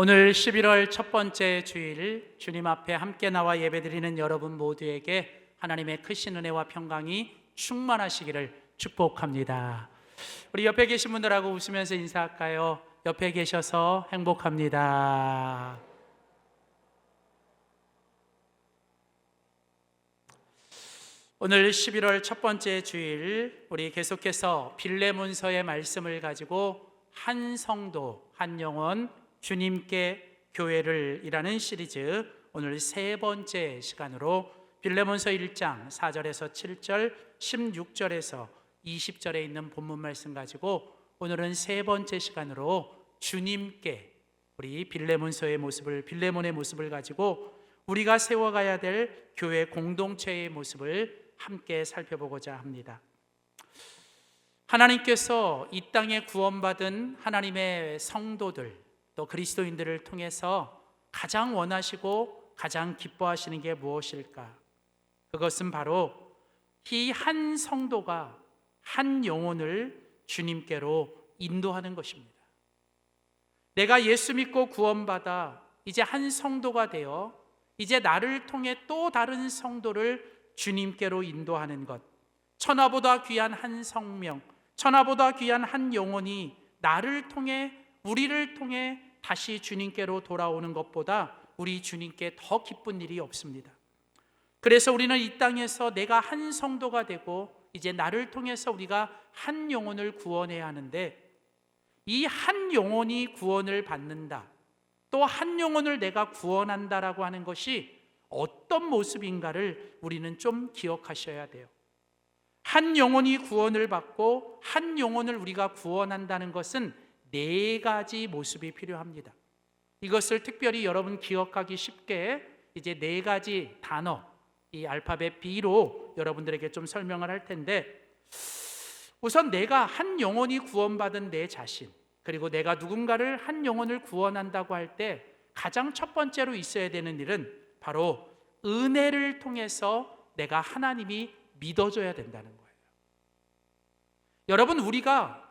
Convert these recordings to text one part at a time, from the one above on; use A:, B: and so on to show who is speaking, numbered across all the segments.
A: 오늘 11월 첫 번째 주일 주님 앞에 함께 나와 예배드리는 여러분 모두에게 하나님의 크신 은혜와 평강이 충만하시기를 축복합니다. 우리 옆에 계신 분들하고 웃으면서 인사할까요? 옆에 계셔서 행복합니다. 오늘 11월 첫 번째 주일 우리 계속해서 빌레몬서의 말씀을 가지고 한 성도, 한 영혼, 주님께 교회를 이라는 시리즈 오늘 세 번째 시간으로 빌레몬서 1장 4절에서 7절, 16절에서 20절에 있는 본문 말씀 가지고 오늘은 세 번째 시간으로 주님께 우리 빌레몬의 모습을 가지고 우리가 세워가야 될 교회 공동체의 모습을 함께 살펴보고자 합니다. 하나님께서 이 땅에 구원받은 하나님의 성도들 또 그리스도인들을 통해서 가장 원하시고 가장 기뻐하시는 게 무엇일까? 그것은 바로 이 한 성도가 한 영혼을 주님께로 인도하는 것입니다. 내가 예수 믿고 구원받아 이제 한 성도가 되어 이제 나를 통해 또 다른 성도를 주님께로 인도하는 것, 천하보다 귀한 한 성명, 천하보다 귀한 한 영혼이 나를 통해 우리를 통해 다시 주님께로 돌아오는 것보다 우리 주님께 더 기쁜 일이 없습니다. 그래서 우리는 이 땅에서 내가 한 성도가 되고 이제 나를 통해서 우리가 한 영혼을 구원해야 하는데, 이 한 영혼이 구원을 받는다, 또 한 영혼을 내가 구원한다라고 하는 것이 어떤 모습인가를 우리는 좀 기억하셔야 돼요. 한 영혼이 구원을 받고 한 영혼을 우리가 구원한다는 것은 네 가지 모습이 필요합니다. 이것을 특별히 여러분 기억하기 쉽게 이제 네 가지 단어, 이 알파벳 B로 여러분들에게 좀 설명을 할 텐데, 우선 내가 한 영혼이 구원받은 내 자신, 그리고 내가 누군가를 한 영혼을 구원한다고 할 때 가장 첫 번째로 있어야 되는 일은 바로 은혜를 통해서 내가 하나님이 믿어줘야 된다는 거예요. 여러분, 우리가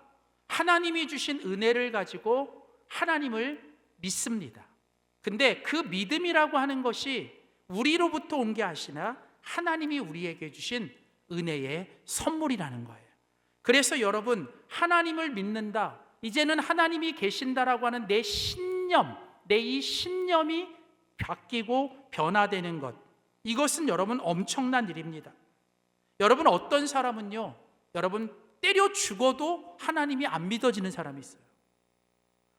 A: 하나님이 주신 은혜를 가지고 하나님을 믿습니다. 근데 그 믿음이라고 하는 것이 우리로부터 온 게 아니라 하나님이 우리에게 주신 은혜의 선물이라는 거예요. 그래서 여러분, 하나님을 믿는다, 이제는 하나님이 계신다라고 하는 내 신념, 내 이 신념이 바뀌고 변화되는 것, 이것은 여러분 엄청난 일입니다. 여러분, 어떤 사람은요, 여러분 때려 죽어도 하나님이 안 믿어지는 사람이 있어요.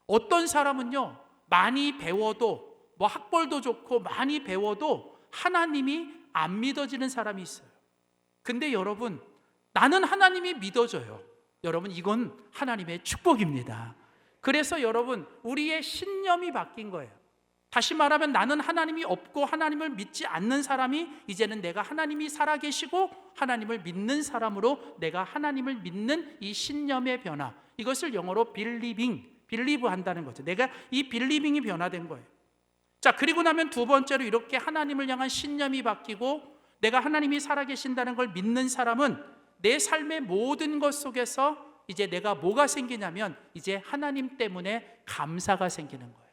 A: 어떤 사람은요, 많이 배워도, 학벌도 좋고 많이 배워도 하나님이 안 믿어지는 사람이 있어요. 근데 여러분, 나는 하나님이 믿어져요. 여러분, 이건 하나님의 축복입니다. 그래서 여러분, 우리의 신념이 바뀐 거예요. 다시 말하면 나는 하나님이 없고 하나님을 믿지 않는 사람이 이제는 내가 하나님이 살아계시고 하나님을 믿는 사람으로 내가 하나님을 믿는 이 신념의 변화, 이것을 영어로 빌리브 한다는 거죠. 내가 이 빌리빙이 변화된 거예요. 자, 그리고 나면 두 번째로 이렇게 하나님을 향한 신념이 바뀌고 내가 하나님이 살아계신다는 걸 믿는 사람은 내 삶의 모든 것 속에서 이제 내가 뭐가 생기냐면 이제 하나님 때문에 감사가 생기는 거예요.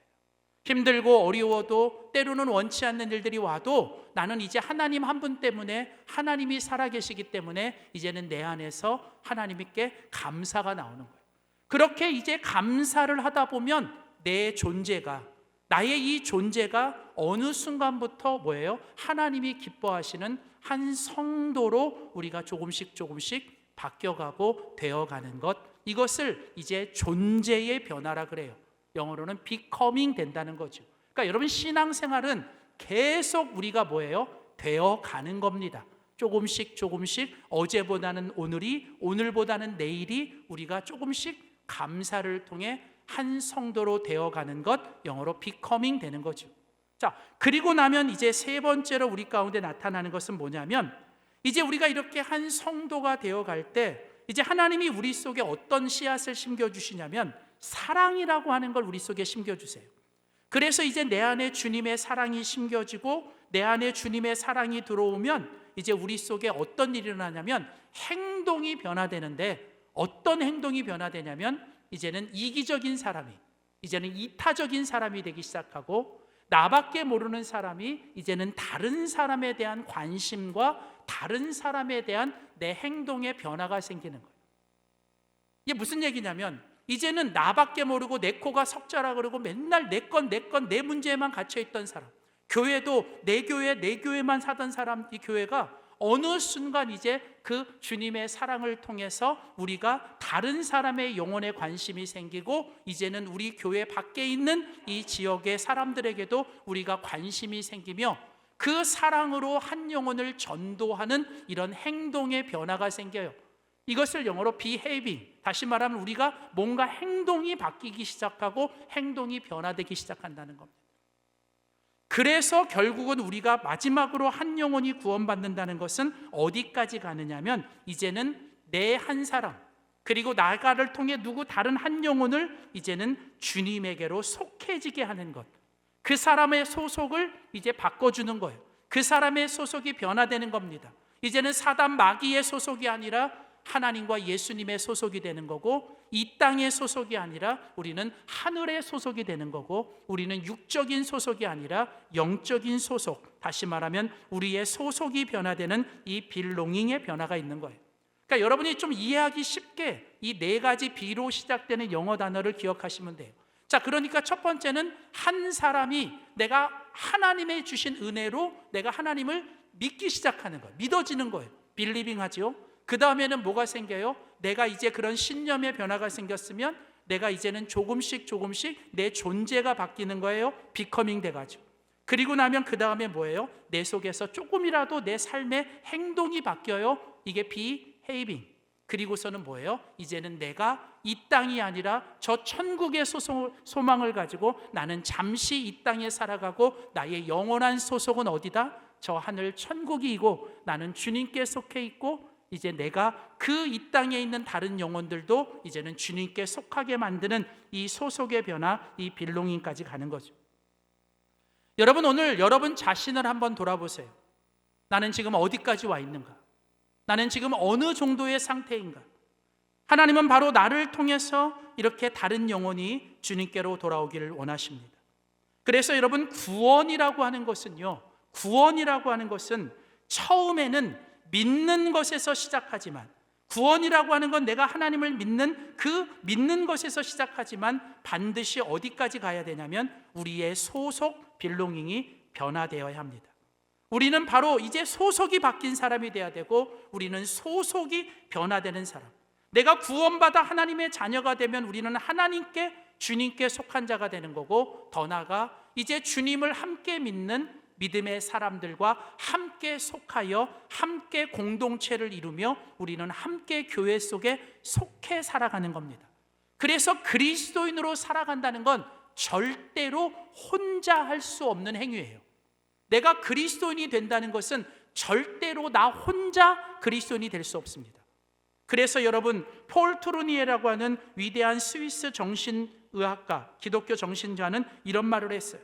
A: 힘들고 어려워도 때로는 원치 않는 일들이 와도 나는 이제 하나님 한 분 때문에, 하나님이 살아계시기 때문에 이제는 내 안에서 하나님께 감사가 나오는 거예요. 그렇게 이제 감사를 하다 보면 내 존재가, 나의 이 존재가 어느 순간부터 뭐예요? 하나님이 기뻐하시는 한 성도로 우리가 조금씩 바뀌어가고 되어가는 것, 이것을 이제 존재의 변화라 그래요. 영어로는 becoming 된다는 거죠. 그러니까 여러분, 신앙생활은 계속 우리가 뭐예요? 되어가는 겁니다. 조금씩 어제보다는 오늘이, 오늘보다는 내일이 우리가 조금씩 감사를 통해 한 성도로 되어가는 것, 영어로 becoming 되는 거죠. 자, 그리고 나면 이제 세 번째로 우리 가운데 나타나는 것은 뭐냐면, 이제 우리가 이렇게 한 성도가 되어갈 때 이제 하나님이 우리 속에 어떤 씨앗을 심겨주시냐면 사랑이라고 하는 걸 우리 속에 심겨주세요. 그래서 이제 내 안에 주님의 사랑이 심겨지고 내 안에 주님의 사랑이 들어오면 이제 우리 속에 어떤 일이 일어나냐면 행동이 변화되는데, 어떤 행동이 변화되냐면 이제는 이기적인 사람이, 이제는 이타적인 사람이 되기 시작하고, 나밖에 모르는 사람이 이제는 다른 사람에 대한 관심과 다른 사람에 대한 내 행동의 변화가 생기는 거예요. 이게 무슨 얘기냐면, 이제는 나밖에 모르고 내 코가 석자라 그러고 맨날 내 건 내 문제에만 갇혀있던 사람, 교회도 내 교회만 사던 사람, 이 교회가 어느 순간 이제 그 주님의 사랑을 통해서 우리가 다른 사람의 영혼에 관심이 생기고, 이제는 우리 교회 밖에 있는 이 지역의 사람들에게도 우리가 관심이 생기며, 그 사랑으로 한 영혼을 전도하는 이런 행동의 변화가 생겨요. 이것을 영어로 behaving, 다시 말하면 우리가 뭔가 행동이 바뀌기 시작하고 행동이 변화되기 시작한다는 겁니다. 그래서 결국은 우리가 마지막으로 한 영혼이 구원받는다는 것은 어디까지 가느냐면, 이제는 내 한 사람, 그리고 나를 통해 누구 다른 한 영혼을 이제는 주님에게로 속해지게 하는 것, 그 사람의 소속을 이제 바꿔주는 거예요. 그 사람의 소속이 변화되는 겁니다. 이제는 사단 마귀의 소속이 아니라 하나님과 예수님의 소속이 되는 거고, 이 땅의 소속이 아니라 우리는 하늘의 소속이 되는 거고, 우리는 육적인 소속이 아니라 영적인 소속, 다시 말하면 우리의 소속이 변화되는 이 빌롱잉의 변화가 있는 거예요. 그러니까 여러분이 좀 이해하기 쉽게 이 네 가지 B로 시작되는 영어 단어를 기억하시면 돼요. 자, 그러니까 첫 번째는 한 사람이 내가 하나님의 주신 은혜로 내가 하나님을 믿기 시작하는 거예요. 믿어지는 거예요. 빌리빙 하죠. 그 다음에는 뭐가 생겨요? 내가 이제 그런 신념의 변화가 생겼으면 내가 이제는 조금씩 내 존재가 바뀌는 거예요. 비커밍 돼가지고. 그리고 나면 그 다음에 뭐예요? 내 속에서 조금이라도 내 삶의 행동이 바뀌어요. 이게 behaving. 그리고서는 뭐예요? 이제는 내가 이 땅이 아니라 저 천국의 소망을 가지고 나는 잠시 이 땅에 살아가고, 나의 영원한 소속은 어디다? 저 하늘 천국이고, 나는 주님께 속해 있고, 이제 내가 그 이 땅에 있는 다른 영혼들도 이제는 주님께 속하게 만드는 이 소속의 변화, 이 빌롱잉까지 가는 거죠. 여러분, 오늘 여러분 자신을 한번 돌아보세요. 나는 지금 어디까지 와 있는가? 나는 지금 어느 정도의 상태인가? 하나님은 바로 나를 통해서 이렇게 다른 영혼이 주님께로 돌아오기를 원하십니다. 그래서 여러분, 구원이라고 하는 것은요, 구원이라고 하는 것은 처음에는 믿는 것에서 시작하지만, 구원이라고 하는 건 내가 하나님을 믿는 그 믿는 것에서 시작하지만 반드시 어디까지 가야 되냐면 우리의 소속 빌롱잉이 변화되어야 합니다. 우리는 바로 이제 소속이 바뀐 사람이 돼야 되고, 우리는 소속이 변화되는 사람, 내가 구원받아 하나님의 자녀가 되면 우리는 하나님께, 주님께 속한 자가 되는 거고, 더 나아가 이제 주님을 함께 믿는 믿음의 사람들과 함께 속하여 함께 공동체를 이루며 우리는 함께 교회 속에 속해 살아가는 겁니다. 그래서 그리스도인으로 살아간다는 건 절대로 혼자 할 수 없는 행위예요. 내가 그리스도인이 된다는 것은 절대로 나 혼자 그리스도인이 될 수 없습니다. 그래서 여러분, 폴 트루니에라고 하는 위대한 스위스 정신의학가, 기독교 정신자는 이런 말을 했어요.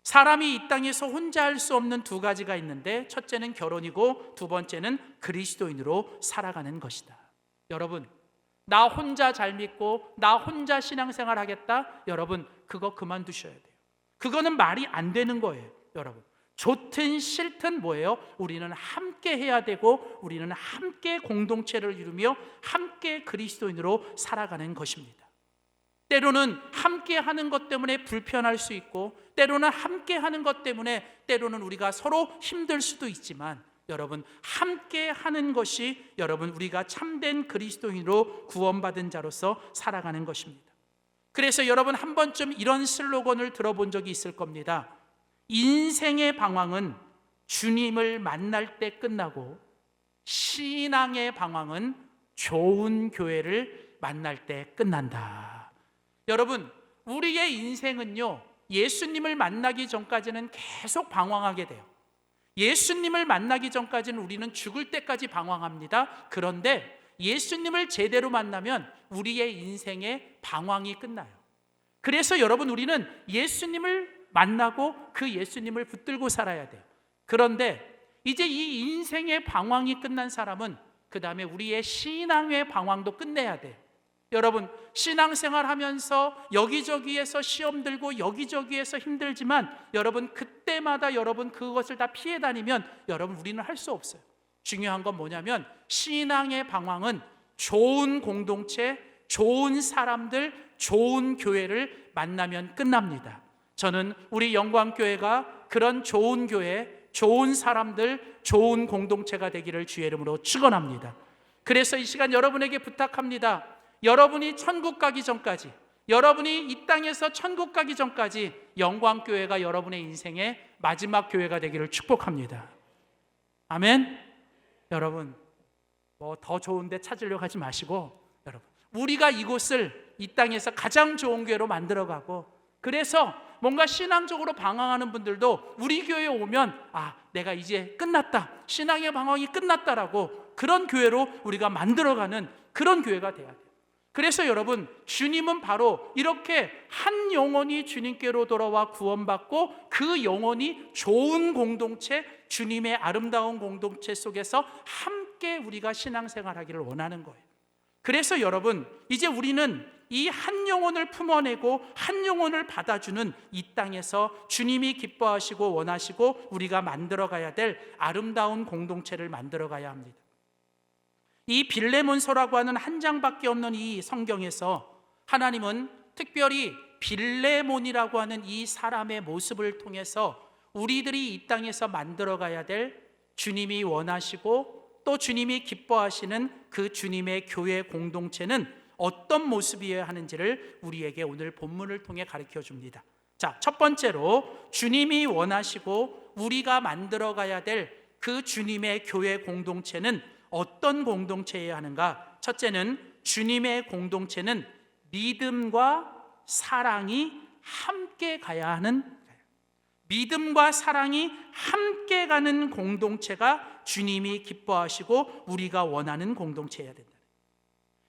A: 사람이 이 땅에서 혼자 할 수 없는 두 가지가 있는데, 첫째는 결혼이고 두 번째는 그리스도인으로 살아가는 것이다. 여러분, 나 혼자 잘 믿고 나 혼자 신앙생활 하겠다, 여러분 그거 그만두셔야 돼요. 그거는 말이 안 되는 거예요. 여러분, 좋든 싫든 뭐예요? 우리는 함께 해야 되고, 우리는 함께 공동체를 이루며 함께 그리스도인으로 살아가는 것입니다. 때로는 함께 하는 것 때문에 불편할 수 있고, 때로는 함께 하는 것 때문에 때로는 우리가 서로 힘들 수도 있지만, 여러분, 함께 하는 것이 여러분 우리가 참된 그리스도인으로 구원받은 자로서 살아가는 것입니다. 그래서 여러분, 한 번쯤 이런 슬로건을 들어본 적이 있을 겁니다. 인생의 방황은 주님을 만날 때 끝나고, 신앙의 방황은 좋은 교회를 만날 때 끝난다. 여러분, 우리의 인생은요, 예수님을 만나기 전까지는 계속 방황하게 돼요. 예수님을 만나기 전까지는 우리는 죽을 때까지 방황합니다. 그런데 예수님을 제대로 만나면 우리의 인생의 방황이 끝나요. 그래서 여러분, 우리는 예수님을 만나고 그 예수님을 붙들고 살아야 돼요. 그런데 이제 이 인생의 방황이 끝난 사람은 그 다음에 우리의 신앙의 방황도 끝내야 돼요. 여러분, 신앙생활 하면서 여기저기에서 시험 들고 여기저기에서 힘들지만 여러분 그때마다 여러분 그것을 다 피해 다니면 여러분 우리는 할 수 없어요. 중요한 건 뭐냐면 신앙의 방황은 좋은 공동체, 좋은 사람들, 좋은 교회를 만나면 끝납니다. 저는 우리 영광교회가 그런 좋은 교회, 좋은 사람들, 좋은 공동체가 되기를 주의 이름으로 축원합니다. 그래서 이 시간 여러분에게 부탁합니다. 여러분이 천국 가기 전까지, 여러분이 이 땅에서 천국 가기 전까지 영광교회가 여러분의 인생의 마지막 교회가 되기를 축복합니다. 아멘. 여러분, 뭐 더 좋은 데 찾으려고 하지 마시고, 여러분, 우리가 이곳을 이 땅에서 가장 좋은 교회로 만들어가고, 그래서 뭔가 신앙적으로 방황하는 분들도 우리 교회에 오면 내가 이제 끝났다, 신앙의 방황이 끝났다라고 그런 교회로 우리가 만들어가는 그런 교회가 돼야 돼요. 그래서 여러분, 주님은 바로 이렇게 한 영혼이 주님께로 돌아와 구원받고 그 영혼이 좋은 공동체, 주님의 아름다운 공동체 속에서 함께 우리가 신앙생활하기를 원하는 거예요. 그래서 여러분, 이제 우리는 이 한 영혼을 품어내고 한 영혼을 받아주는 이 땅에서 주님이 기뻐하시고 원하시고 우리가 만들어가야 될 아름다운 공동체를 만들어가야 합니다. 이 빌레몬서라고 하는 한 장밖에 없는 이 성경에서 하나님은 특별히 빌레몬이라고 하는 이 사람의 모습을 통해서 우리들이 이 땅에서 만들어가야 될 주님이 원하시고 또 주님이 기뻐하시는 그 주님의 교회 공동체는 어떤 모습이어야 하는지를 우리에게 오늘 본문을 통해 가르쳐 줍니다. 자, 첫 번째로 주님이 원하시고 우리가 만들어가야 될 그 주님의 교회 공동체는 어떤 공동체여야 하는가? 첫째는 주님의 공동체는 믿음과 사랑이 함께 가야 하는, 믿음과 사랑이 함께 가는 공동체가 주님이 기뻐하시고 우리가 원하는 공동체여야 된다.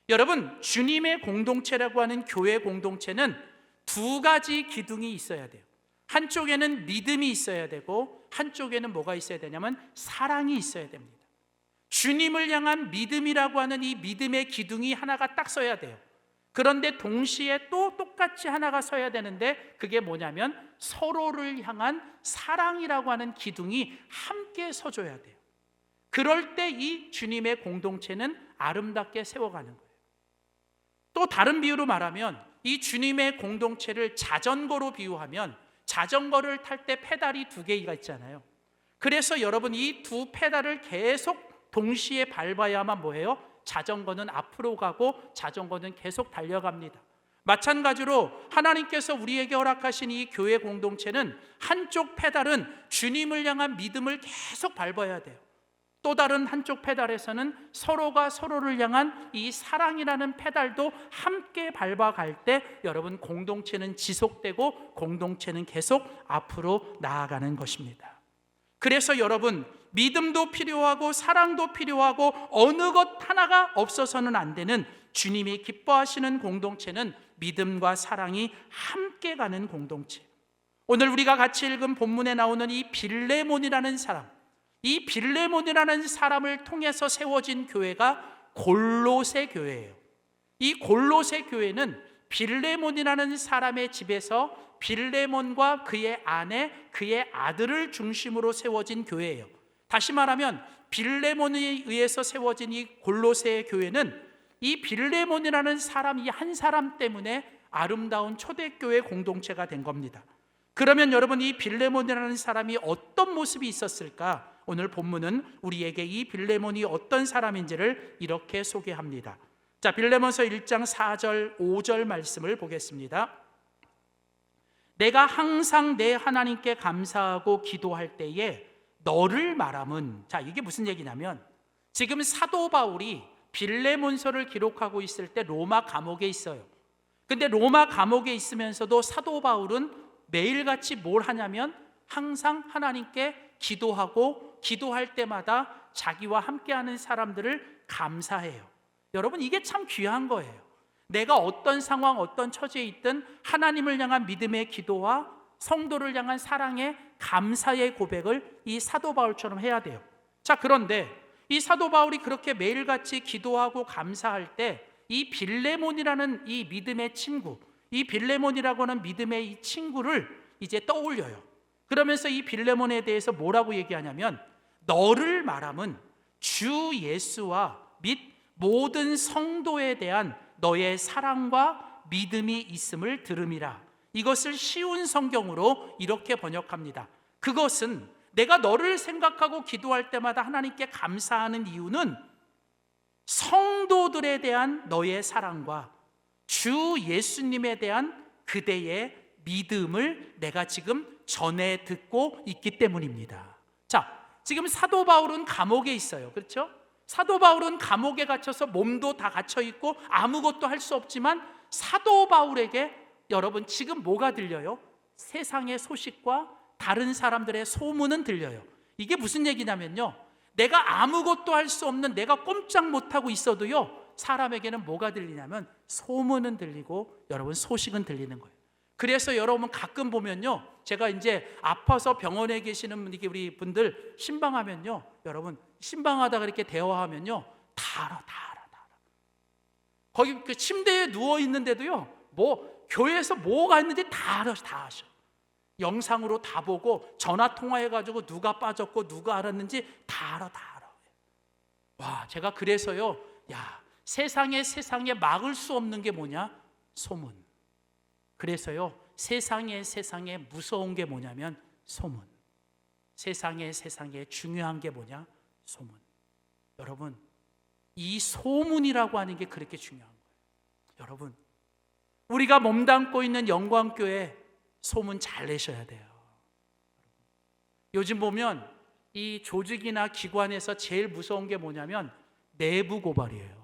A: 여러분, 주님의 공동체라고 하는 교회 공동체는 두 가지 기둥이 있어야 돼요. 한쪽에는 믿음이 있어야 되고 한쪽에는 뭐가 있어야 되냐면 사랑이 있어야 됩니다. 주님을 향한 믿음이라고 하는 이 믿음의 기둥이 하나가 딱 서야 돼요. 그런데 동시에 또 똑같이 하나가 서야 되는데 그게 뭐냐면 서로를 향한 사랑이라고 하는 기둥이 함께 서줘야 돼요. 그럴 때 이 주님의 공동체는 아름답게 세워가는 거예요. 또 다른 비유로 말하면 이 주님의 공동체를 자전거로 비유하면 자전거를 탈 때 페달이 두 개가 있잖아요. 그래서 여러분 이 두 페달을 계속 동시에 밟아야만 뭐예요? 자전거는 앞으로 가고 자전거는 계속 달려갑니다. 마찬가지로 하나님께서 우리에게 허락하신 이 교회 공동체는 한쪽 페달은 주님을 향한 믿음을 계속 밟아야 돼요. 또 다른 한쪽 페달에서는 서로가 서로를 향한 이 사랑이라는 페달도 함께 밟아갈 때 여러분 공동체는 지속되고 공동체는 계속 앞으로 나아가는 것입니다. 그래서 여러분 믿음도 필요하고 사랑도 필요하고 어느 것 하나가 없어서는 안 되는 주님이 기뻐하시는 공동체는 믿음과 사랑이 함께 가는 공동체. 오늘 우리가 같이 읽은 본문에 나오는 이 빌레몬이라는 사람, 이 빌레몬이라는 사람을 통해서 세워진 교회가 골로새 교회예요. 이 골로새 교회는 빌레몬이라는 사람의 집에서 빌레몬과 그의 아내, 그의 아들을 중심으로 세워진 교회예요. 다시 말하면 빌레몬에 의해서 세워진 이 골로새 교회는 이 빌레몬이라는 사람, 이 한 사람 때문에 아름다운 초대교회 공동체가 된 겁니다. 그러면 여러분 이 빌레몬이라는 사람이 어떤 모습이 있었을까? 오늘 본문은 우리에게 이 빌레몬이 어떤 사람인지를 이렇게 소개합니다. 자, 빌레몬서 1장 4절 5절 말씀을 보겠습니다. 내가 항상 내 하나님께 감사하고 기도할 때에 너를 말함은, 자, 이게 무슨 얘기냐면 지금 사도 바울이 빌레몬서를 기록하고 있을 때 로마 감옥에 있어요. 근데 로마 감옥에 있으면서도 사도 바울은 매일같이 뭘 하냐면 항상 하나님께 기도하고 기도할 때마다 자기와 함께하는 사람들을 감사해요. 여러분 이게 참 귀한 거예요. 내가 어떤 상황, 어떤 처지에 있든 하나님을 향한 믿음의 기도와 성도를 향한 사랑의 감사의 고백을 이 사도 바울처럼 해야 돼요. 자, 그런데 이 사도 바울이 그렇게 매일같이 기도하고 감사할 때 이 빌레몬이라는 이 믿음의 친구, 이 빌레몬이라고 하는 믿음의 이 친구를 이제 떠올려요. 그러면서 이 빌레몬에 대해서 뭐라고 얘기하냐면, 너를 말함은 주 예수와 및 모든 성도에 대한 너의 사랑과 믿음이 있음을 들음이라. 이것을 쉬운 성경으로 이렇게 번역합니다. 그것은 내가 너를 생각하고 기도할 때마다 하나님께 감사하는 이유는 성도들에 대한 너의 사랑과 주 예수님에 대한 그대의 믿음을 내가 지금 전해 듣고 있기 때문입니다. 자, 지금 사도 바울은 감옥에 있어요. 그렇죠? 사도 바울은 감옥에 갇혀서 몸도 다 갇혀 있고 아무것도 할 수 없지만, 사도 바울에게 여러분 지금 뭐가 들려요? 세상의 소식과 다른 사람들의 소문은 들려요. 이게 무슨 얘기냐면요, 내가 아무것도 할 수 없는, 내가 꼼짝 못하고 있어도요, 사람에게는 뭐가 들리냐면 소문은 들리고 여러분 소식은 들리는 거예요. 그래서 여러분 가끔 보면요, 제가 이제 아파서 병원에 계시는 우리 분들 신방하면요, 여러분 신방하다가 이렇게 대화하면요, 다 알아. 거기 그 침대에 누워 있는데도요, 뭐 교회에서 뭐가 있는지 다 아셔. 영상으로 다 보고 전화 통화해가지고 누가 빠졌고 누가 알았는지 다 알아. 와, 제가 그래서요, 야, 세상에 막을 수 없는 게 뭐냐? 소문. 그래서요, 세상에 무서운 게 뭐냐면 소문. 세상에 중요한 게 뭐냐? 소문. 여러분, 이 소문이라고 하는 게 그렇게 중요한 거예요. 여러분, 우리가 몸담고 있는 영광교회 소문 잘 내셔야 돼요. 요즘 보면 이 조직이나 기관에서 제일 무서운 게 뭐냐면 내부 고발이에요.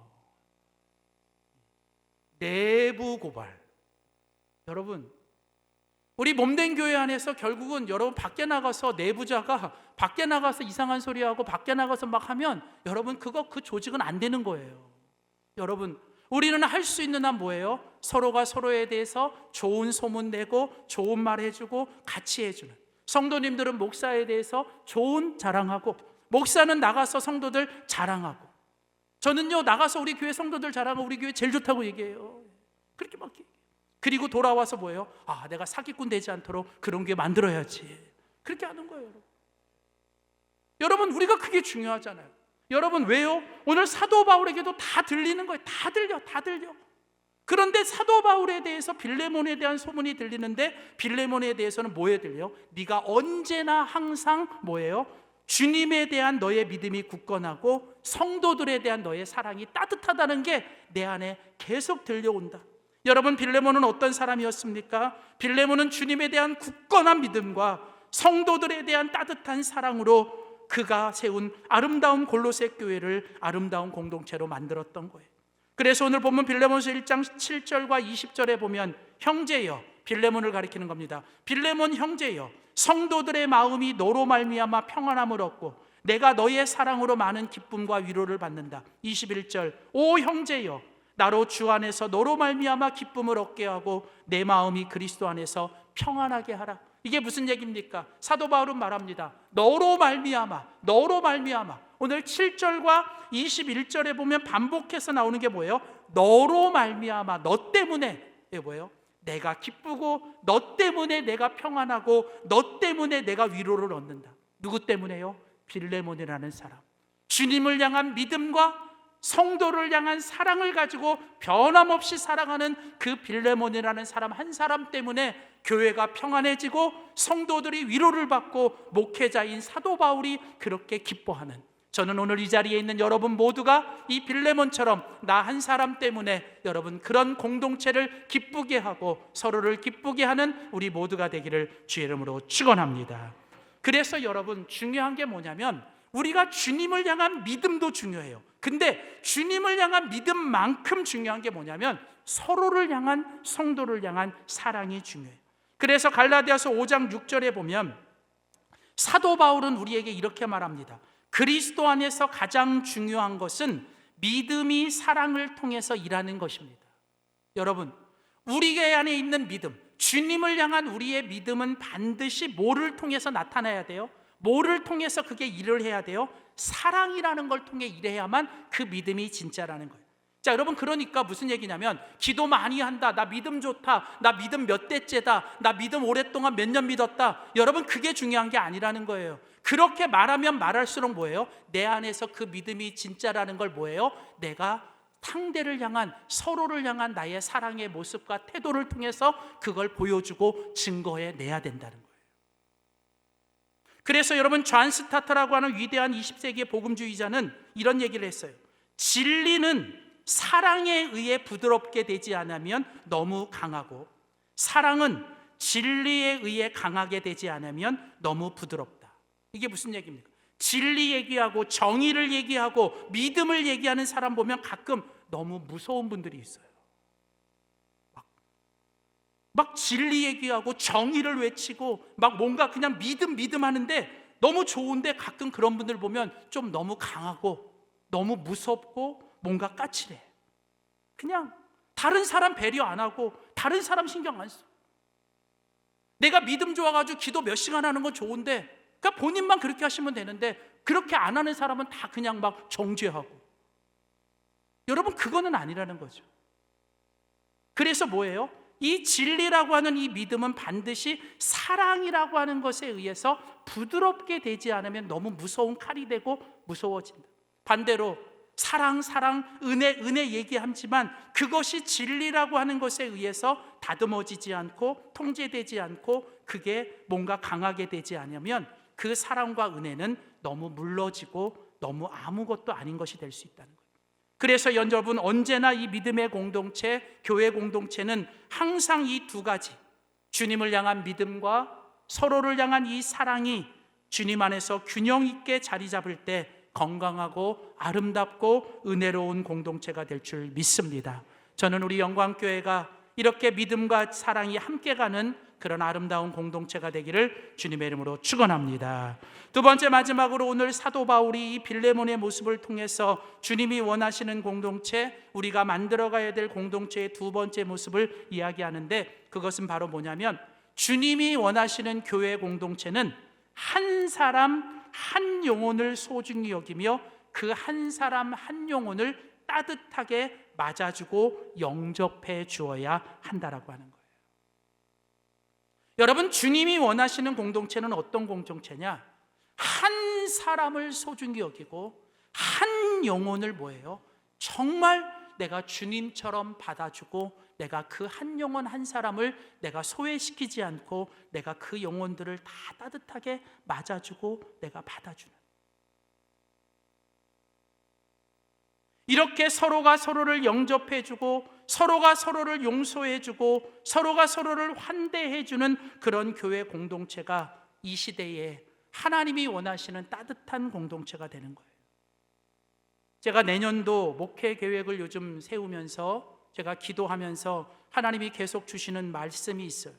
A: 내부 고발. 여러분, 우리 몸된 교회 안에서 결국은 여러분 밖에 나가서 내부자가 밖에 나가서 이상한 소리하고 밖에 나가서 막 하면 여러분 그 조직은 안 되는 거예요. 여러분, 우리는 할 수 있는 한 뭐예요? 서로가 서로에 대해서 좋은 소문 내고 좋은 말 해주고 같이 해주는, 성도님들은 목사에 대해서 좋은 자랑하고, 목사는 나가서 성도들 자랑하고, 저는요 나가서 우리 교회 성도들 자랑하고 우리 교회 제일 좋다고 얘기해요. 그렇게 막 얘기해요. 그리고 돌아와서 뭐예요? 아, 내가 사기꾼 되지 않도록 그런 게 만들어야지. 그렇게 하는 거예요. 여러분, 우리가 그게 중요하잖아요. 여러분, 왜요? 오늘 사도 바울에게도 다 들리는 거예요. 다 들려. 그런데 사도 바울에 대해서 빌레몬에 대한 소문이 들리는데, 빌레몬에 대해서는 뭐에 들려? 네가 언제나 항상 뭐예요? 주님에 대한 너의 믿음이 굳건하고 성도들에 대한 너의 사랑이 따뜻하다는 게 내 안에 계속 들려온다. 여러분, 빌레몬은 어떤 사람이었습니까? 빌레몬은 주님에 대한 굳건한 믿음과 성도들에 대한 따뜻한 사랑으로 그가 세운 아름다운 골로새 교회를 아름다운 공동체로 만들었던 거예요. 그래서 오늘 보면 빌레몬서 1장 7절과 20절에 보면 형제여, 빌레몬을 가리키는 겁니다. 빌레몬 형제여, 성도들의 마음이 너로 말미암아 평안함을 얻고 내가 너의 사랑으로 많은 기쁨과 위로를 받는다. 21절, 오 형제여, 나로 주 안에서 너로 말미암아 기쁨을 얻게 하고 내 마음이 그리스도 안에서 평안하게 하라. 이게 무슨 얘기입니까? 사도 바울은 말합니다. 너로 말미암아. 오늘 7절과 21절에 보면 반복해서 나오는 게 뭐예요? 너로 말미암아, 너 때문에. 이게 뭐예요? 내가 기쁘고 너 때문에 내가 평안하고 너 때문에 내가 위로를 얻는다. 누구 때문에요? 빌레몬이라는 사람. 주님을 향한 믿음과 성도를 향한 사랑을 가지고 변함없이 살아가는 그 빌레몬이라는 사람 한 사람 때문에 교회가 평안해지고 성도들이 위로를 받고 목회자인 사도 바울이 그렇게 기뻐하는, 저는 오늘 이 자리에 있는 여러분 모두가 이 빌레몬처럼 나 한 사람 때문에 여러분 그런 공동체를 기쁘게 하고 서로를 기쁘게 하는 우리 모두가 되기를 주의 이름으로 축원합니다. 그래서 여러분, 중요한 게 뭐냐면 우리가 주님을 향한 믿음도 중요해요. 근데 주님을 향한 믿음만큼 중요한 게 뭐냐면 서로를 향한, 성도를 향한 사랑이 중요해요. 그래서 갈라디아서 5장 6절에 보면 사도 바울은 우리에게 이렇게 말합니다. 그리스도 안에서 가장 중요한 것은 믿음이 사랑을 통해서 일하는 것입니다. 여러분, 우리 안에 있는 믿음, 주님을 향한 우리의 믿음은 반드시 뭐를 통해서 나타나야 돼요? 뭐를 통해서 그게 일을 해야 돼요? 사랑이라는 걸 통해 일해야만 그 믿음이 진짜라는 거예요. 자, 여러분, 그러니까 무슨 얘기냐면 기도 많이 한다, 나 믿음 좋다, 나 믿음 몇 대째다, 나 믿음 오랫동안 몇 년 믿었다. 여러분, 그게 중요한 게 아니라는 거예요. 그렇게 말하면 말할수록 뭐예요? 내 안에서 그 믿음이 진짜라는 걸 뭐예요? 내가 상대를 향한, 서로를 향한 나의 사랑의 모습과 태도를 통해서 그걸 보여주고 증거해 내야 된다는 거예요. 그래서 여러분, 존 스타트라고 하는 위대한 20세기의 복음주의자는 이런 얘기를 했어요. 진리는 사랑에 의해 부드럽게 되지 않으면 너무 강하고, 사랑은 진리에 의해 강하게 되지 않으면 너무 부드럽다. 이게 무슨 얘기입니까? 진리 얘기하고 정의를 얘기하고 믿음을 얘기하는 사람 보면 가끔 너무 무서운 분들이 있어요. 막 진리 얘기하고 정의를 외치고 막 뭔가 그냥 믿음 하는데 너무 좋은데, 가끔 그런 분들 보면 좀 너무 강하고 너무 무섭고 뭔가 까칠해. 그냥 다른 사람 배려 안 하고 다른 사람 신경 안 써. 내가 믿음 좋아가지고 기도 몇 시간 하는 건 좋은데, 그러니까 본인만 그렇게 하시면 되는데 그렇게 안 하는 사람은 다 그냥 막 정죄하고. 여러분, 그거는 아니라는 거죠. 그래서 뭐예요? 이 진리라고 하는 이 믿음은 반드시 사랑이라고 하는 것에 의해서 부드럽게 되지 않으면 너무 무서운 칼이 되고 무서워진다. 반대로 사랑, 은혜 얘기하지만 그것이 진리라고 하는 것에 의해서 다듬어지지 않고 통제되지 않고 그게 뭔가 강하게 되지 않으면 그 사랑과 은혜는 너무 물러지고 너무 아무것도 아닌 것이 될 수 있다는 거예요. 그래서 여러분, 언제나 이 믿음의 공동체, 교회 공동체는 항상 이 두 가지, 주님을 향한 믿음과 서로를 향한 이 사랑이 주님 안에서 균형 있게 자리 잡을 때 건강하고 아름답고 은혜로운 공동체가 될 줄 믿습니다. 저는 우리 영광교회가 이렇게 믿음과 사랑이 함께 가는 그런 아름다운 공동체가 되기를 주님의 이름으로 축원합니다. 두 번째, 마지막으로 오늘 사도 바울이 이 빌레몬의 모습을 통해서 주님이 원하시는 공동체, 우리가 만들어가야 될 공동체의 두 번째 모습을 이야기하는데, 그것은 바로 뭐냐면 주님이 원하시는 교회 공동체는 한 사람 한 영혼을 소중히 여기며 그 한 사람 한 영혼을 따뜻하게 맞아주고 영접해 주어야 한다라고 하는 거예요. 여러분, 주님이 원하시는 공동체는 어떤 공동체냐? 한 사람을 소중히 여기고 한 영혼을 뭐예요? 정말 내가 주님처럼 받아주고 내가 그 한 영혼 한 사람을 내가 소외시키지 않고 내가 그 영혼들을 다 따뜻하게 맞아주고 내가 받아주는, 이렇게 서로가 서로를 영접해주고 서로가 서로를 용서해주고 서로가 서로를 환대해주는 그런 교회 공동체가 이 시대에 하나님이 원하시는 따뜻한 공동체가 되는 거예요. 제가 내년도 목회 계획을 요즘 세우면서 제가 기도하면서 하나님이 계속 주시는 말씀이 있어요.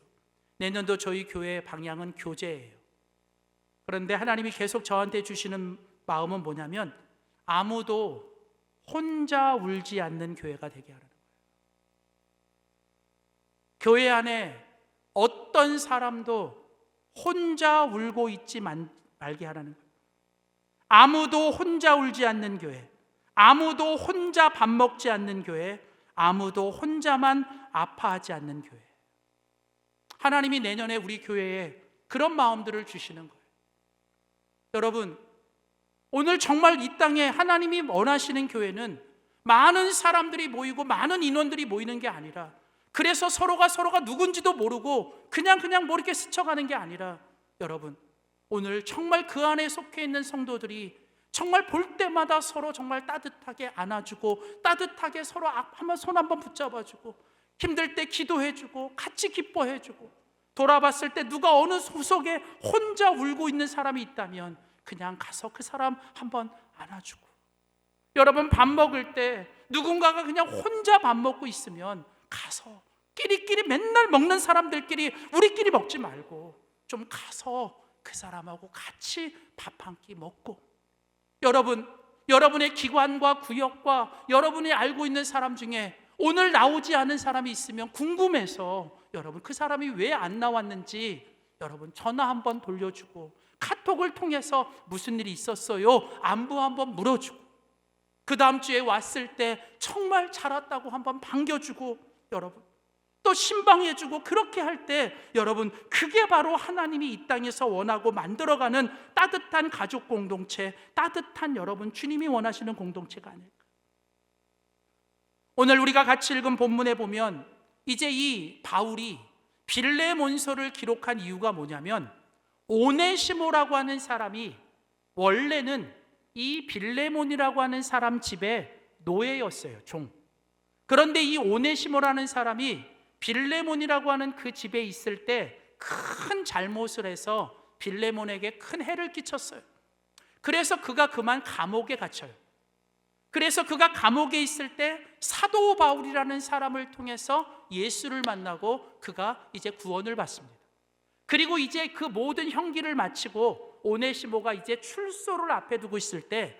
A: 내년도 저희 교회의 방향은 교제예요. 그런데 하나님이 계속 저한테 주시는 마음은 뭐냐면 아무도 혼자 울지 않는 교회가 되게 하라는 거예요. 교회 안에 어떤 사람도 혼자 울고 있지 말게 하라는 거예요. 아무도 혼자 울지 않는 교회, 아무도 혼자 밥 먹지 않는 교회, 아무도 혼자만 아파하지 않는 교회. 하나님이 내년에 우리 교회에 그런 마음들을 주시는 거예요. 여러분, 오늘 정말 이 땅에 하나님이 원하시는 교회는 많은 사람들이 모이고 많은 인원들이 모이는 게 아니라, 그래서 서로가 누군지도 모르고 그냥 뭐 이렇게 스쳐가는 게 아니라, 여러분, 오늘 정말 그 안에 속해 있는 성도들이 정말 볼 때마다 서로 정말 따뜻하게 안아주고 따뜻하게 서로 한번 손 한번 붙잡아주고 힘들 때 기도해주고 같이 기뻐해주고, 돌아봤을 때 누가 어느 구석에 혼자 울고 있는 사람이 있다면 그냥 가서 그 사람 한번 안아주고, 여러분, 밥 먹을 때 누군가가 그냥 혼자 밥 먹고 있으면 가서 끼리끼리 맨날 먹는 사람들끼리 우리끼리 먹지 말고 좀 가서 그 사람하고 같이 밥 한 끼 먹고, 여러분, 여러분의 기관과 구역과 여러분이 알고 있는 사람 중에 오늘 나오지 않은 사람이 있으면 궁금해서 여러분 그 사람이 왜 안 나왔는지 여러분 전화 한번 돌려주고 카톡을 통해서 무슨 일이 있었어요? 안부 한번 물어주고, 그 다음 주에 왔을 때 정말 잘 왔다고 한번 반겨주고, 여러분 또 신방해주고, 그렇게 할 때 여러분, 그게 바로 하나님이 이 땅에서 원하고 만들어가는 따뜻한 가족 공동체, 따뜻한 여러분 주님이 원하시는 공동체가 아닐까. 오늘 우리가 같이 읽은 본문에 보면 이제 이 바울이 빌레몬서를 기록한 이유가 뭐냐면, 오네시모라고 하는 사람이 원래는 이 빌레몬이라고 하는 사람 집의 노예였어요, 종. 그런데 이 오네시모라는 사람이 빌레몬이라고 하는 그 집에 있을 때 큰 잘못을 해서 빌레몬에게 큰 해를 끼쳤어요. 그래서 그가 그만 감옥에 갇혀요. 그래서 그가 감옥에 있을 때 사도 바울이라는 사람을 통해서 예수를 만나고 그가 이제 구원을 받습니다. 그리고 이제 그 모든 형기를 마치고 오네시모가 이제 출소를 앞에 두고 있을 때,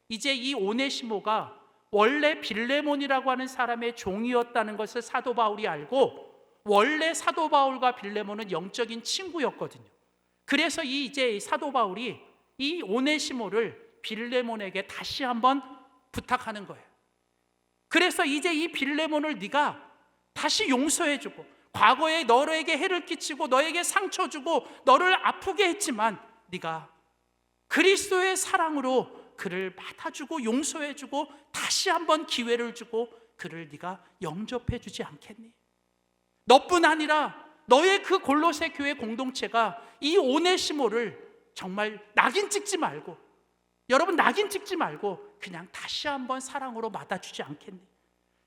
A: 이제 이 오네시모가 원래 빌레몬이라고 하는 사람의 종이었다는 것을 사도 바울이 알고, 원래 사도 바울과 빌레몬은 영적인 친구였거든요. 그래서 이제 사도 바울이 이 오네시모를 빌레몬에게 다시 한번 부탁하는 거예요. 그래서 이제 이 빌레몬을 네가 다시 용서해주고, 과거에 너에게 해를 끼치고 너에게 상처 주고 너를 아프게 했지만 네가 그리스도의 사랑으로 그를 받아주고 용서해주고 다시 한번 기회를 주고 그를 네가 영접해주지 않겠니? 너뿐 아니라 너의 그 골로새 교회 공동체가 이 오네시모를 정말 낙인 찍지 말고, 여러분 낙인 찍지 말고 그냥 다시 한번 사랑으로 받아주지 않겠니?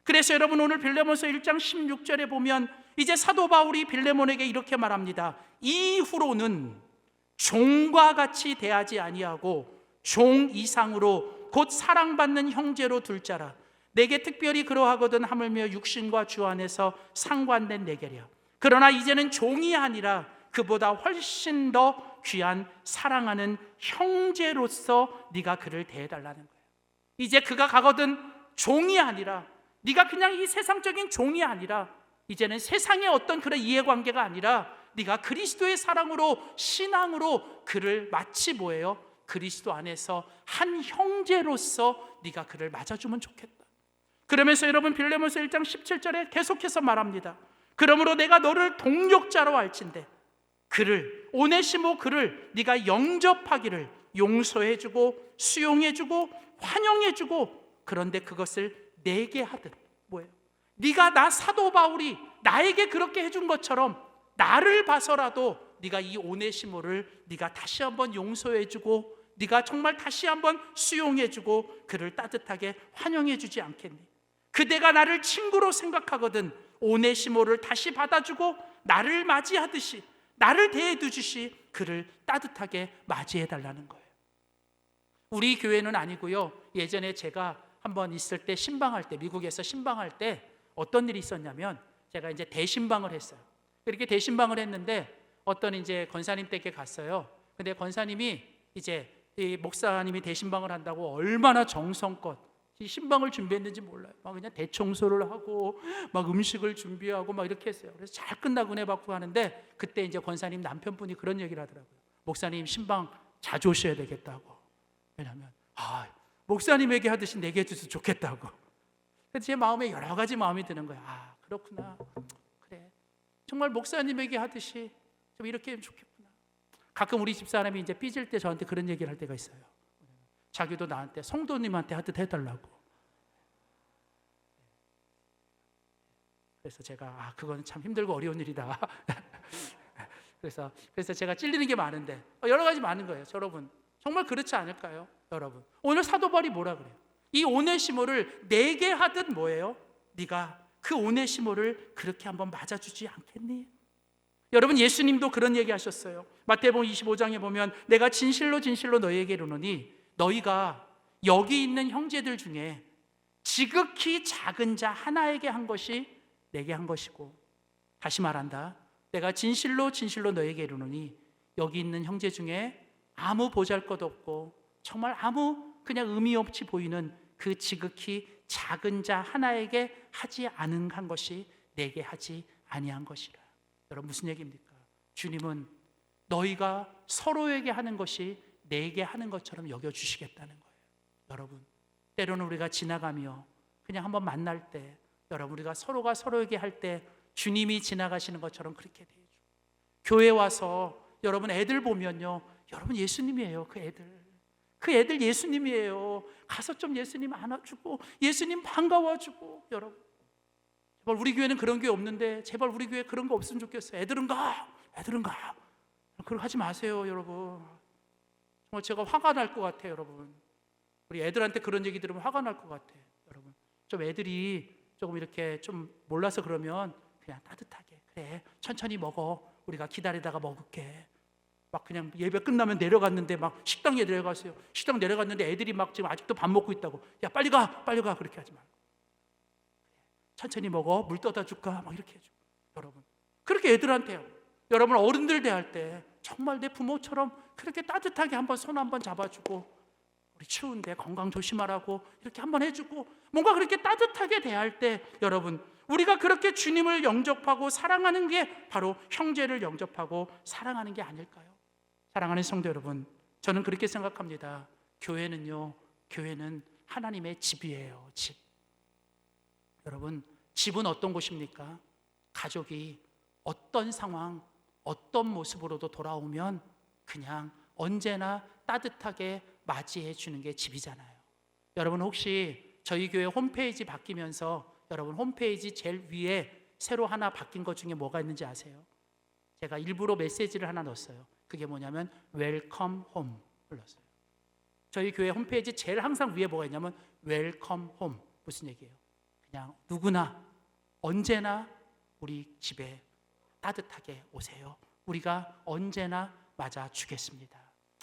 A: 그래서 여러분 오늘 빌레몬서 1장 16절에 보면 이제 사도 바울이 빌레몬에게 이렇게 말합니다. 이후로는 종과 같이 대하지 아니하고 종 이상으로 곧 사랑받는 형제로 둘 자라. 내게 특별히 그러하거든 하물며 육신과 주 안에서 상관된 내게랴. 그러나 이제는 종이 아니라 그보다 훨씬 더 귀한 사랑하는 형제로서 네가 그를 대해달라는 거예요. 이제 그가 가거든 종이 아니라, 네가 그냥 이 세상적인 종이 아니라, 이제는 세상의 어떤 그런 이해관계가 아니라 네가 그리스도의 사랑으로, 신앙으로 그를 마치 뭐예요? 그리스도 안에서 한 형제로서 네가 그를 맞아주면 좋겠다. 그러면서 여러분 빌레몬서 1장 17절에 계속해서 말합니다. 그러므로 내가 너를 동력자로 알진대 그를, 오네시모 그를 네가 영접하기를, 용서해주고 수용해주고 환영해주고, 그런데 그것을 내게 하듯, 뭐예요? 네가 나 사도 바울이 나에게 그렇게 해준 것처럼 나를 봐서라도 네가 이 오네시모를 네가 다시 한번 용서해주고 네가 정말 다시 한번 수용해주고 그를 따뜻하게 환영해주지 않겠니? 그대가 나를 친구로 생각하거든 오네시모를 다시 받아주고 나를 맞이하듯이, 나를 대해주듯이 그를 따뜻하게 맞이해달라는 거예요. 우리 교회는 아니고요, 예전에 제가 한번 있을 때 신방할 때, 미국에서 신방할 때 어떤 일이 있었냐면, 제가 이제 대신방을 했어요. 그렇게 대신방을 했는데 어떤 이제 권사님 댁에 갔어요. 근데 권사님이 이제 이 목사님이 대신방을 한다고 얼마나 정성껏 이 신방을 준비했는지 몰라요. 막 그냥 대청소를 하고 막 음식을 준비하고 막 이렇게 했어요. 그래서 잘 끝나고 은혜 받고 하는데, 그때 이제 권사님 남편분이 그런 얘기를 하더라고요. 목사님 신방 자주 오셔야 되겠다고. 왜냐하면 목사님에게 하듯이 내게 해줘서 좋겠다고. 그래서 제 마음에 여러 가지 마음이 드는 거예요. 그렇구나. 그래. 정말 목사님에게 하듯이 좀 이렇게 하면 좋겠구나. 가끔 우리 집사람이 이제 삐질 때 저한테 그런 얘기를 할 때가 있어요. 자기도 나한테 성도님한테 하듯 해달라고. 그래서 제가 그건 참 힘들고 어려운 일이다. 그래서 제가 찔리는 게 많은데 여러 가지 많은 거예요. 여러분 정말 그렇지 않을까요? 여러분 오늘 사도 바울이 뭐라 그래요? 이 오네시모를 내게 하듯 뭐예요? 네가 그 오네시모를 그렇게 한번 맞아주지 않겠니? 여러분 예수님도 그런 얘기 하셨어요. 마태복음 25장에 보면 내가 진실로 진실로 너희에게 이르노니 너희가 여기 있는 형제들 중에 지극히 작은 자 하나에게 한 것이 내게 한 것이고, 다시 말한다. 내가 진실로 진실로 너희에게 이르노니 여기 있는 형제 중에 아무 보잘것 없고 정말 아무 그냥 의미 없이 보이는 그 지극히 작은 자 하나에게 하지 않은 한 것이 내게 하지 아니한 것이라. 여러분 무슨 얘기입니까? 주님은 너희가 서로에게 하는 것이 내게 하는 것처럼 여겨주시겠다는 거예요. 여러분 때로는 우리가 지나가며 그냥 한번 만날 때, 여러분 우리가 서로가 서로에게 할 때 주님이 지나가시는 것처럼 그렇게 대해주고, 교회 와서 여러분 애들 보면요, 여러분 예수님이에요. 그 애들 예수님이에요. 가서 좀 예수님 안아주고 예수님 반가워주고. 여러분 제발 우리 교회는 그런 교회 없는데 제발 우리 교회 그런 거 없으면 좋겠어요. 애들은 가 그런 거 하지 마세요. 여러분 정말 제가 화가 날 것 같아요. 여러분 우리 애들한테 그런 얘기 들으면 화가 날 것 같아요. 여러분 좀 애들이 조금 이렇게 좀 몰라서 그러면 그냥 따뜻하게, 그래 천천히 먹어, 우리가 기다리다가 먹을게. 막 그냥 예배 끝나면 내려갔는데 막 식당에 내려갔어요. 식당 내려갔는데 애들이 막 지금 아직도 밥 먹고 있다고. 야 빨리 가 그렇게 하지 말고 천천히 먹어, 물 떠다 줄까, 막 이렇게 해주고. 여러분 그렇게 애들한테요. 여러분 어른들 대할 때 정말 내 부모처럼 그렇게 따뜻하게 한번 손 한번 잡아주고, 우리 추운데 건강 조심하라고 이렇게 한번 해주고, 뭔가 그렇게 따뜻하게 대할 때 여러분 우리가 그렇게 주님을 영접하고 사랑하는 게 바로 형제를 영접하고 사랑하는 게 아닐까요? 사랑하는 성도 여러분, 저는 그렇게 생각합니다. 교회는 하나님의 집이에요. 집. 여러분 집은 어떤 곳입니까? 가족이 어떤 상황, 어떤 모습으로도 돌아오면 그냥 언제나 따뜻하게 맞이해 주는 게 집이잖아요. 여러분 혹시 저희 교회 홈페이지 바뀌면서 여러분 홈페이지 제일 위에 새로 하나 바뀐 것 중에 뭐가 있는지 아세요? 제가 일부러 메시지를 하나 넣었어요. 그게 뭐냐면 웰컴 홈을 넣었어요. 저희 교회 홈페이지 제일 항상 위에 뭐가 있냐면 웰컴 홈. 무슨 얘기예요? 그냥 누구나 언제나 우리 집에 따뜻하게 오세요. 우리가 언제나 맞아주겠습니다.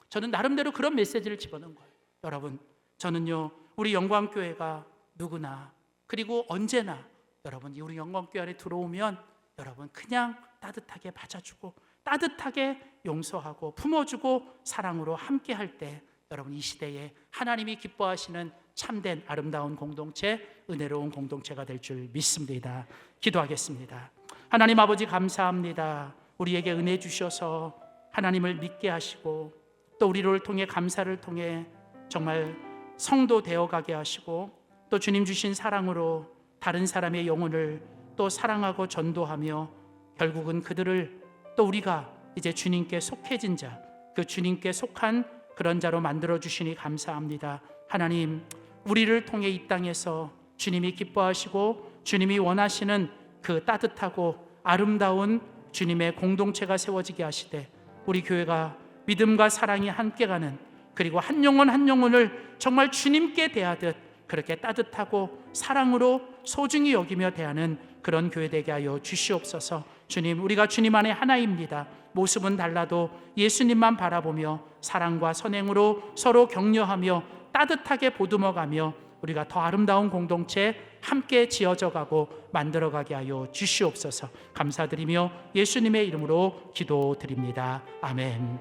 A: 저는 나름대로 그런 메시지를 집어넣은 거예요. 여러분 저는요 우리 영광교회가 누구나 그리고 언제나 여러분 우리 영광교회 안에 들어오면 여러분 그냥 따뜻하게 맞아주고 따뜻하게 용서하고 품어주고 사랑으로 함께 할 때 여러분 이 시대에 하나님이 기뻐하시는 참된 아름다운 공동체, 은혜로운 공동체가 될 줄 믿습니다. 기도하겠습니다. 하나님 아버지 감사합니다. 우리에게 은혜 주셔서 하나님을 믿게 하시고 또 우리를 통해 감사를 통해 정말 성도 되어가게 하시고 또 주님 주신 사랑으로 다른 사람의 영혼을 또 사랑하고 전도하며 결국은 그들을 또 우리가 이제 주님께 속해진 자, 그 주님께 속한 그런 자로 만들어 주시니 감사합니다. 하나님 우리를 통해 이 땅에서 주님이 기뻐하시고 주님이 원하시는 그 따뜻하고 아름다운 주님의 공동체가 세워지게 하시되 우리 교회가 믿음과 사랑이 함께 가는, 그리고 한 영혼 한 영혼을 정말 주님께 대하듯 그렇게 따뜻하고 사랑으로 소중히 여기며 대하는 그런 교회 되게 하여 주시옵소서. 주님 우리가 주님 안에 하나입니다. 모습은 달라도 예수님만 바라보며 사랑과 선행으로 서로 격려하며 따뜻하게 보듬어가며 우리가 더 아름다운 공동체 함께 지어져가고 만들어가게 하여 주시옵소서. 감사드리며 예수님의 이름으로 기도드립니다. 아멘.